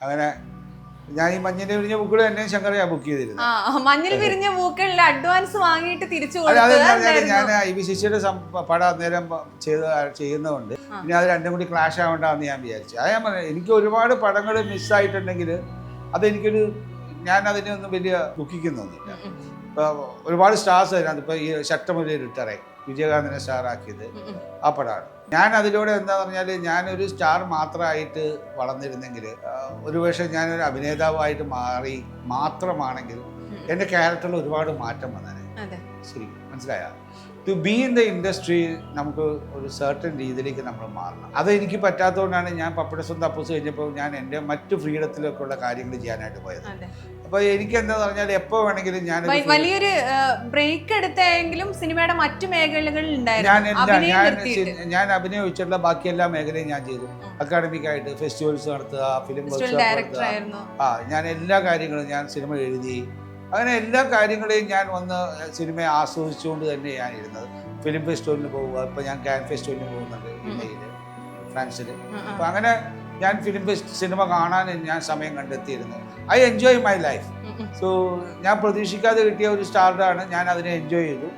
അങ്ങനെ ഞാൻ ഈ മഞ്ഞിൽ വിരിഞ്ഞ പൂക്കൾ തന്നെ ശങ്കറിയാ ബുക്ക് ചെയ്തിരുന്നത്. മഞ്ഞിൽ വിരിഞ്ഞ പൂക്കളിൽ അഡ്വാൻസ് വാങ്ങിയിട്ട് തിരിച്ചു ഞാൻ IBCCയുടെ പടം അന്നേരം ചെയ്യുന്നതുകൊണ്ട് ഇനി അത് രണ്ടും കൂടി ക്ലാഷ് ആവണ്ടെന്ന് ഞാൻ വിചാരിച്ചു. അത് ഞാൻ പറഞ്ഞു, എനിക്ക് ഒരുപാട് പടങ്ങൾ മിസ്സായിട്ടുണ്ടെങ്കിൽ ഞാൻ അതിനൊന്നും വലിയ ദുഃഖിക്കുന്നൊന്നുമില്ല. ഇപ്പോൾ ഒരുപാട് സ്റ്റാർസ് അതിനകത്ത് ഇപ്പോൾ ഈ ശക്തമൊരു റിട്ടയറായി വിജയകാന്തിനെ സ്റ്റാറാക്കിയത് ആ പടമാണ്. ഞാൻ അതിലൂടെ എന്താന്ന് പറഞ്ഞാൽ ഞാനൊരു സ്റ്റാർ മാത്രമായിട്ട് വളർന്നിരുന്നെങ്കിൽ ഒരുപക്ഷെ ഞാനൊരു അഭിനേതാവായിട്ട് മാറി മാത്രമാണെങ്കിൽ എൻ്റെ ക്യാരക്ടറിൽ ഒരുപാട് മാറ്റം വന്നേനെ. ശരി, മനസ്സിലായ? To be in the industry നമുക്ക് ഒരു സർട്ടൻ രീതിയിലേക്ക് നമ്മൾ മാറണം. അതെനിക്ക് പറ്റാത്തതുകൊണ്ടാണ് ഞാൻ പപ്പടസും തപ്പൂസ് കഴിഞ്ഞപ്പോൾ ഞാൻ എൻ്റെ മറ്റു ഫ്രീഡത്തിലൊക്കെ ഉള്ള കാര്യങ്ങൾ ചെയ്യാനായിട്ട് പോയത്. അപ്പോൾ എനിക്ക് എന്താന്ന് പറഞ്ഞാൽ എപ്പോൾ വേണമെങ്കിലും ഞാൻ വലിയൊരു ബ്രേക്ക് എടുത്തെങ്കിലും സിനിമയുടെ മറ്റു മേഖലകളിൽ ഞാൻ അഭിനയം വെച്ചിട്ടുള്ള ബാക്കി എല്ലാ മേഖലയും ഞാൻ ചെയ്തു. അക്കാഡമിക്കായിട്ട് ഫെസ്റ്റിവൽസ് നടത്തുക, ഫിലിം ഞാൻ എല്ലാ കാര്യങ്ങളും ഞാൻ സിനിമ എഴുതി, അങ്ങനെ എല്ലാ കാര്യങ്ങളെയും ഞാൻ വന്ന് സിനിമയെ ആസ്വദിച്ചുകൊണ്ട് തന്നെ ഞാൻ ഇരുന്നത്. ഫിലിം ഫെസ്റ്റിവലിന് പോവുക, ഇപ്പോൾ ഞാൻ കാൻ ഫെസ്റ്റിവലിന് പോകുന്നുണ്ട് ഇന്ത്യയിൽ, ഫ്രാൻസിൽ. അപ്പോൾ അങ്ങനെ ഞാൻ സിനിമ കാണാൻ ഞാൻ സമയം കണ്ടെത്തിയിരുന്നു. I enjoy my life. So ഞാൻ പ്രതീക്ഷിക്കാതെ കിട്ടിയ ഒരു സ്റ്റാർഡാണ്, ഞാൻ അതിനെ എൻജോയ് ചെയ്തു.